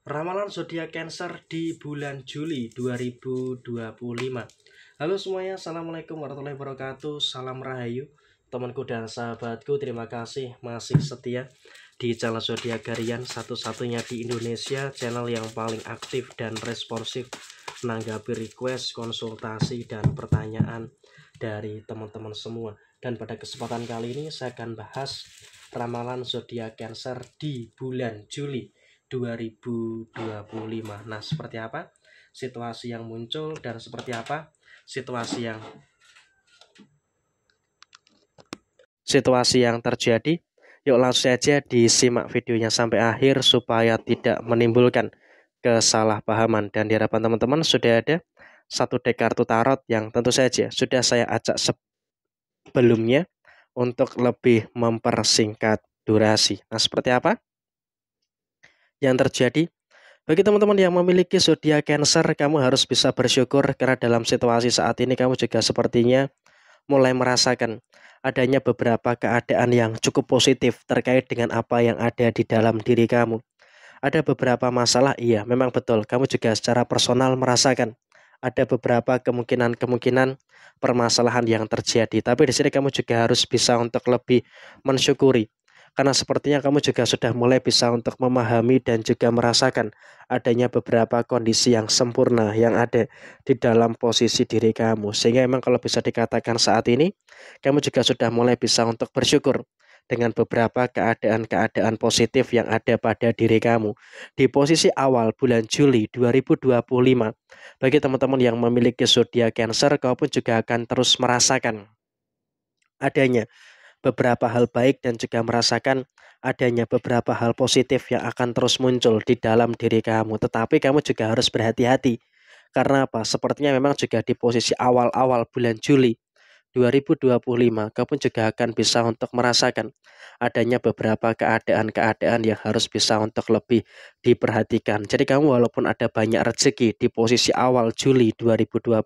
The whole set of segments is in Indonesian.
Ramalan zodiak Cancer di bulan Juli 2025. Halo semuanya, assalamualaikum warahmatullahi wabarakatuh. Salam rahayu, temanku dan sahabatku. Terima kasih masih setia di channel zodiak harian satu-satunya di Indonesia, channel yang paling aktif dan responsif menanggapi request, konsultasi, dan pertanyaan dari teman-teman semua. Dan pada kesempatan kali ini saya akan bahas ramalan zodiak Cancer di bulan Juli 2025. Nah, seperti apa situasi yang muncul dan seperti apa situasi yang terjadi? Yuk langsung saja disimak videonya sampai akhir supaya tidak menimbulkan kesalahpahaman. Dan di hadapan teman-teman sudah ada satu dek kartu tarot yang tentu saja sudah saya acak sebelumnya untuk lebih mempersingkat durasi. Nah, seperti apa yang terjadi? Bagi teman-teman yang memiliki zodiak Cancer, kamu harus bisa bersyukur karena dalam situasi saat ini kamu juga sepertinya mulai merasakan adanya beberapa keadaan yang cukup positif terkait dengan apa yang ada di dalam diri kamu. Ada beberapa masalah, iya memang betul, kamu juga secara personal merasakan ada beberapa kemungkinan permasalahan yang terjadi. Tapi di sini kamu juga harus bisa untuk lebih mensyukuri. Karena sepertinya kamu juga sudah mulai bisa untuk memahami dan juga merasakan adanya beberapa kondisi yang sempurna yang ada di dalam posisi diri kamu. Sehingga memang kalau bisa dikatakan saat ini, kamu juga sudah mulai bisa untuk bersyukur dengan beberapa keadaan-keadaan positif yang ada pada diri kamu. Di posisi awal bulan Juli 2025, bagi teman-teman yang memiliki zodiak Cancer, kau pun juga akan terus merasakan adanya beberapa hal baik dan juga merasakan adanya beberapa hal positif yang akan terus muncul di dalam diri kamu. Tetapi kamu juga harus berhati-hati. Karena apa? Sepertinya memang juga di posisi awal-awal bulan Juli 2025, kamu juga akan bisa untuk merasakan adanya beberapa keadaan-keadaan yang harus bisa untuk lebih diperhatikan. Jadi kamu walaupun ada banyak rezeki di posisi awal Juli 2025,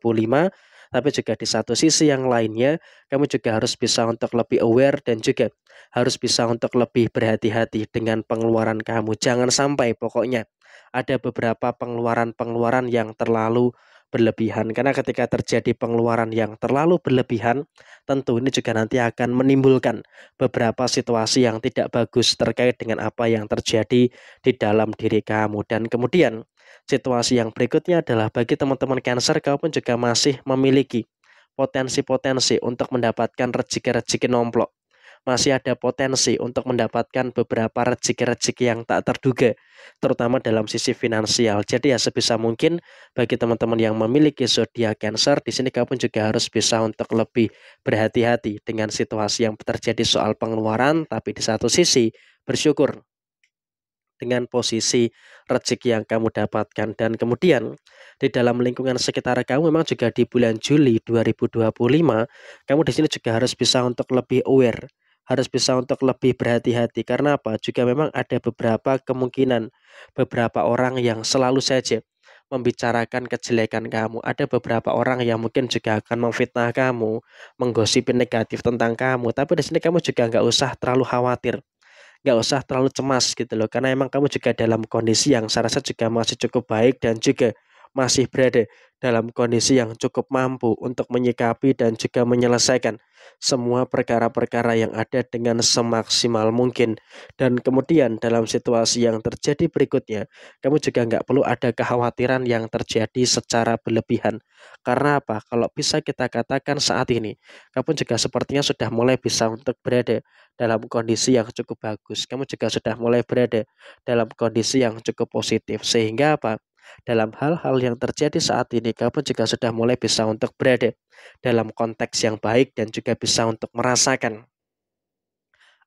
tapi juga di satu sisi yang lainnya, kamu juga harus bisa untuk lebih aware dan juga harus bisa untuk lebih berhati-hati dengan pengeluaran kamu. Jangan sampai pokoknya ada beberapa pengeluaran-pengeluaran yang terlalu berlebihan. Karena ketika terjadi pengeluaran yang terlalu berlebihan, tentu ini juga nanti akan menimbulkan beberapa situasi yang tidak bagus terkait dengan apa yang terjadi di dalam diri kamu. Dan kemudian situasi yang berikutnya adalah bagi teman-teman Cancer, kamu pun juga masih memiliki potensi-potensi untuk mendapatkan rezeki-rezeki nomplok. Masih ada potensi untuk mendapatkan beberapa rezeki-rezeki yang tak terduga, terutama dalam sisi finansial. Jadi ya sebisa mungkin bagi teman-teman yang memiliki zodiak Cancer, di sini kamu juga harus bisa untuk lebih berhati-hati dengan situasi yang terjadi soal pengeluaran, tapi di satu sisi bersyukur dengan posisi rezeki yang kamu dapatkan. Dan kemudian di dalam lingkungan sekitar kamu memang juga di bulan Juli 2025, kamu di sini juga harus bisa untuk lebih aware, harus bisa untuk lebih berhati-hati. Karena apa? Juga memang ada beberapa kemungkinan beberapa orang yang selalu saja membicarakan kejelekan kamu. Ada beberapa orang yang mungkin juga akan memfitnah kamu, menggosipin negatif tentang kamu. Tapi di sini kamu juga nggak usah terlalu khawatir, nggak usah terlalu cemas gitu loh, karena emang kamu juga dalam kondisi yang saya rasa juga masih cukup baik dan juga masih berada dalam kondisi yang cukup mampu untuk menyikapi dan juga menyelesaikan semua perkara-perkara yang ada dengan semaksimal mungkin. Dan kemudian dalam situasi yang terjadi berikutnya, kamu juga nggak perlu ada kekhawatiran yang terjadi secara berlebihan. Karena apa? Kalau bisa kita katakan saat ini, kamu juga sepertinya sudah mulai bisa untuk berada dalam kondisi yang cukup bagus. Kamu juga sudah mulai berada dalam kondisi yang cukup positif. Sehingga apa? Dalam hal-hal yang terjadi saat ini, kamu juga sudah mulai bisa untuk berada dalam konteks yang baik dan juga bisa untuk merasakan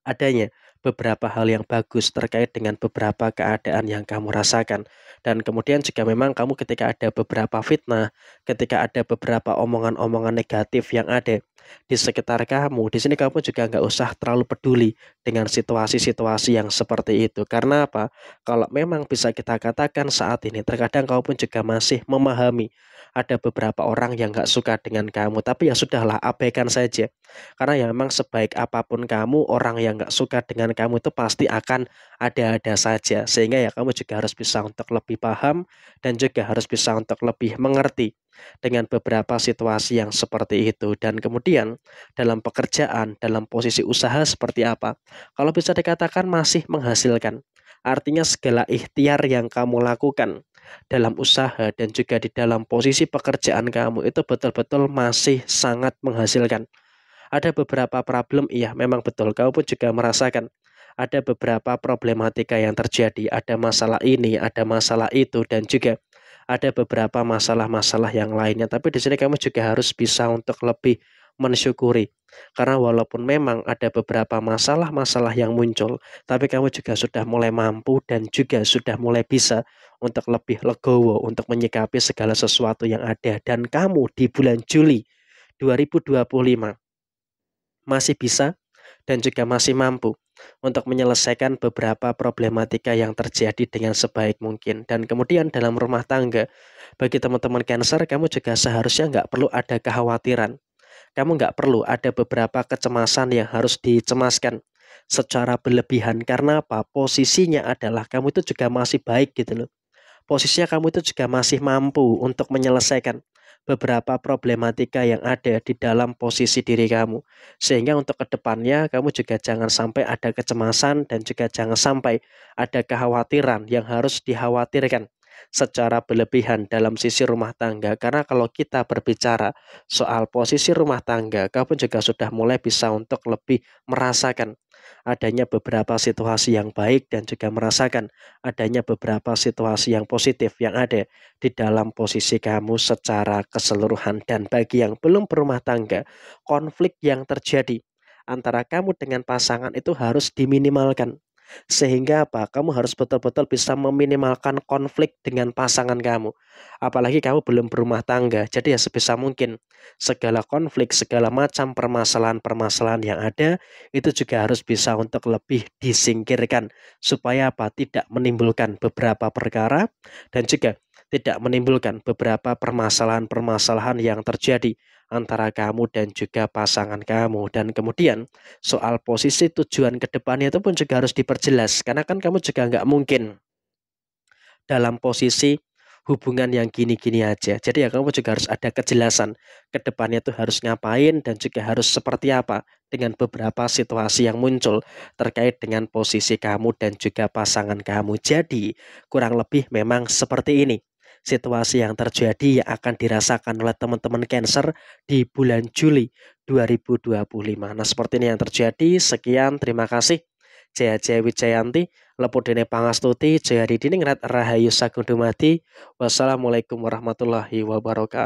adanya beberapa hal yang bagus terkait dengan beberapa keadaan yang kamu rasakan. Dan kemudian juga memang kamu ketika ada beberapa fitnah, ketika ada beberapa omongan-omongan negatif yang ada di sekitar kamu, di sini kamu juga nggak usah terlalu peduli dengan situasi-situasi yang seperti itu. Karena apa? Kalau memang bisa kita katakan saat ini, terkadang kamu pun juga masih memahami ada beberapa orang yang nggak suka dengan kamu. Tapi ya sudahlah, abaikan saja. Karena ya memang sebaik apapun kamu, orang yang nggak suka dengan kamu itu pasti akan ada-ada saja. Sehingga ya kamu juga harus bisa untuk lebih paham dan juga harus bisa untuk lebih mengerti dengan beberapa situasi yang seperti itu. Dan kemudian dalam pekerjaan, dalam posisi usaha seperti apa? Kalau bisa dikatakan masih menghasilkan. Artinya segala ikhtiar yang kamu lakukan dalam usaha dan juga di dalam posisi pekerjaan kamu itu betul-betul masih sangat menghasilkan. Ada beberapa problem, iya memang betul. Kamu pun juga merasakan ada beberapa problematika yang terjadi. Ada masalah ini, ada masalah itu, dan juga ada beberapa masalah-masalah yang lainnya. Tapi di sini kamu juga harus bisa untuk lebih mensyukuri. Karena walaupun memang ada beberapa masalah-masalah yang muncul, tapi kamu juga sudah mulai mampu dan juga sudah mulai bisa untuk lebih legowo untuk menyikapi segala sesuatu yang ada. Dan kamu di bulan Juli 2025 masih bisa dan juga masih mampu untuk menyelesaikan beberapa problematika yang terjadi dengan sebaik mungkin. Dan kemudian dalam rumah tangga, bagi teman-teman Cancer, kamu juga seharusnya nggak perlu ada kekhawatiran. Kamu nggak perlu ada beberapa kecemasan yang harus dicemaskan secara berlebihan. Karena apa? Posisinya adalah kamu itu juga masih baik gitu loh. Posisinya kamu itu juga masih mampu untuk menyelesaikan beberapa problematika yang ada di dalam posisi diri kamu. Sehingga untuk kedepannya kamu juga jangan sampai ada kecemasan dan juga jangan sampai ada kekhawatiran yang harus dikhawatirkan secara berlebihan dalam sisi rumah tangga. Karena kalau kita berbicara soal posisi rumah tangga, kamu juga sudah mulai bisa untuk lebih merasakan adanya beberapa situasi yang baik dan juga merasakan adanya beberapa situasi yang positif yang ada di dalam posisi kamu secara keseluruhan. Dan bagi yang belum berumah tangga, konflik yang terjadi antara kamu dengan pasangan itu harus diminimalkan. Sehingga apa? Kamu harus betul-betul bisa meminimalkan konflik dengan pasangan kamu. Apalagi kamu belum berumah tangga. Jadi ya sebisa mungkin segala konflik, segala macam permasalahan-permasalahan yang ada itu juga harus bisa untuk lebih disingkirkan supaya apa? Tidak menimbulkan beberapa perkara dan juga tidak menimbulkan beberapa permasalahan-permasalahan yang terjadi antara kamu dan juga pasangan kamu. Dan kemudian soal posisi tujuan ke depannya itu pun juga harus diperjelas karena kan kamu juga nggak mungkin dalam posisi hubungan yang gini-gini aja. Jadi ya kamu juga harus ada kejelasan ke depannya tuh harus ngapain dan juga harus seperti apa dengan beberapa situasi yang muncul terkait dengan posisi kamu dan juga pasangan kamu. Jadi kurang lebih memang seperti ini situasi yang terjadi yang akan dirasakan oleh teman-teman Cancer di bulan Juli 2025. Nah, seperti ini yang terjadi. Sekian, terima kasih. Jaya Jaya Wijayanti, Lepudene Pangastuti, Jaya Didiningrat Rahayu Sagung Dumadi. Wassalamualaikum warahmatullahi wabarakatuh.